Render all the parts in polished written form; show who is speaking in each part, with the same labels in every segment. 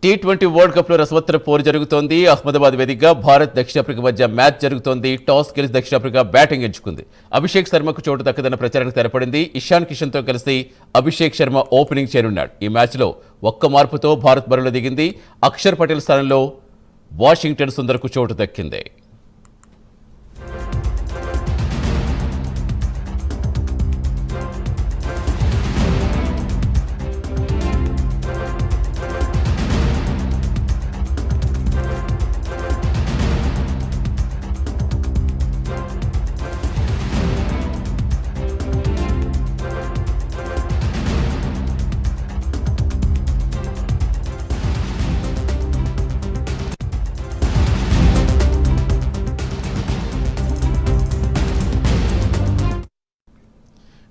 Speaker 1: T20 world cup లో రసవత్తర పోరు జరుగుతోంది. అహ్మదాబాద్ వేదికగా భారత్ దక్షిణాఫ్రికా మధ్య మ్యాచ్ జరుగుతోంది. టాస్ గెలిచి దక్షిణాఫ్రికా బ్యాటింగ్ ఎంచుకుంది. అభిషేక్ శర్మకు చోటు దక్కదన్న ప్రచారానికి తెరపడింది. ఇషాన్ కిషన్ తో కలిసి అభిషేక్ శర్మ ఓపెనింగ్ చేరున్నాడు. ఈ మ్యాచ్ లో ఒక్క మార్పుతో భారత్ బరిలో దిగింది. అక్షర్ పటేల్ స్థానంలో వాషింగ్టన్ సుందర్కు చోటు దక్కింది.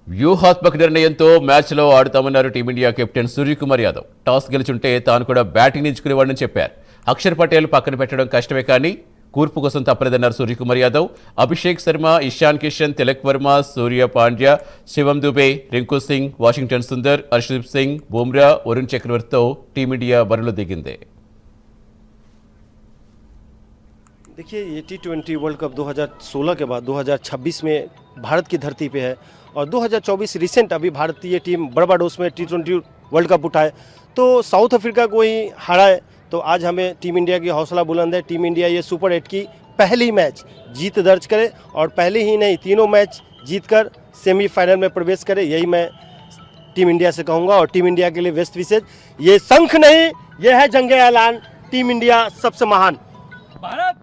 Speaker 1: వ్యూహాత్మక నిర్ణయంతో మ్యాచ్లో ఆడుతామన్నారు team India captain Suryakumar Yadav. Toss గెలుచుంటే తాను కూడా బ్యాటింగ్ ఎంచుకునేవాడని చెప్పారు. అక్షర్ పటేల్ పక్కన పెట్టడం కష్టమే కానీ కూర్పు కోసం తప్పలేదన్నారు సూర్యకుమార్ యాదవ్. అభిషేక్ శర్మ, ఇషాన్ కిషన్, తిలక్ వర్మ, సూర్య పాండ్యా, శివం దుబే, రింకు సింగ్, వాషింగ్టన్ సుందర్, హర్షదీప్ సింగ్, బుమ్రా, వరుణ్ చక్రవర్తితో టీమిండియా బరిలో దిగింది.
Speaker 2: देखिए, ये टी20 वर्ल्ड कप 2016 के बाद 2026 में भारत की धरती पे है और 2024 रिसेंट अभी भारतीय टीम बारबाडोस में टी20 वर्ल्ड कप उठाए तो साउथ अफ्रीका को ही हराए। तो आज हमें टीम इंडिया की हौसला बुलंद है। टीम इंडिया ये सुपर 8 की पहली मैच जीत दर्ज करे और पहले ही नहीं तीनों मैच जीतकर सेमीफाइनल में प्रवेश करे, यही मैं टीम इंडिया से कहूँगा। और टीम इंडिया के लिए बेस्ट विशेष, ये शंख नहीं, ये है जंग ऐलान, टीम इंडिया सबसे महान। भारत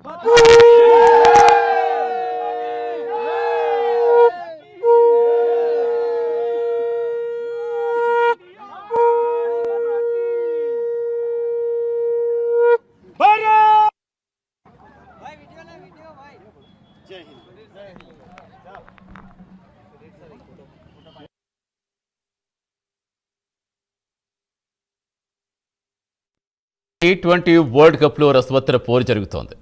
Speaker 1: టీ20 వరల్డ్ కప్ లో రసవత్తర పోరు జరుగుతోంది.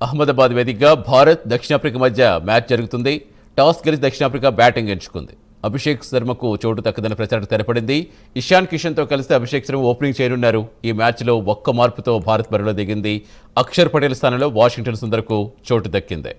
Speaker 1: అహ్మదాబాద్ వేదికగా భారత్ దక్షిణాఫ్రికా మధ్య మ్యాచ్ జరుగుతుంది. టాస్ గెలిచి దక్షిణాఫ్రికా బ్యాటింగ్ ఎంచుకుంది. అభిషేక్ శర్మకు చోటు దక్కదన్న ప్రచారం తెరపడింది. ఇషాన్ కిషన్ తో కలిసి అభిషేక్ శర్మ ఓపెనింగ్ చేయనున్నారు. ఈ మ్యాచ్ లో ఒక్క మార్పుతో భారత్ బరిలో దిగింది. అక్షర్ పటేల్ స్థానంలో వాషింగ్టన్ సుందర్కు చోటు దక్కింది.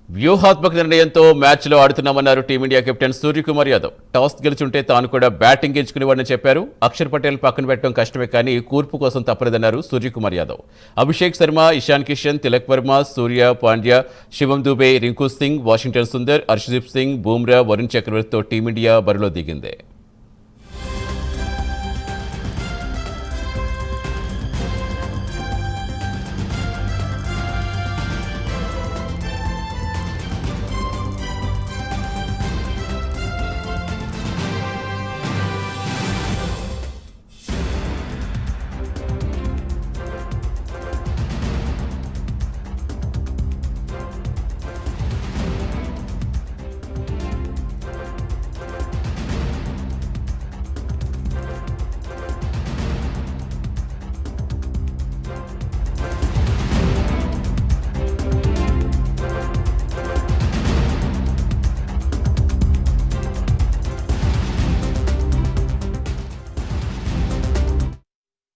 Speaker 1: వ్యూహాత్మక నిర్ణయంతో మ్యాచ్లో ఆడుతున్నామన్నారు team India captain Suryakumar Yadav. Toss గెలుచుంటే తాను కూడా బ్యాటింగ్ ఎంచుకునేవాడని చెప్పారు. అక్షర్ పటేల్ పక్కన పెట్టడం కష్టమే కానీ కూర్పు కోసం తప్పలేదన్నారు సూర్యకుమార్ యాదవ్. అభిషేక్ శర్మ, ఇషాన్ కిషన్, తిలక్ వర్మ, సూర్య పాండ్యా, శివం దుబే, రింకు సింగ్, వాషింగ్టన్ సుందర్, హర్షదీప్ సింగ్, బుమ్రా, వరుణ్ చక్రవర్తితో టీమిండియా బరిలో దిగింది.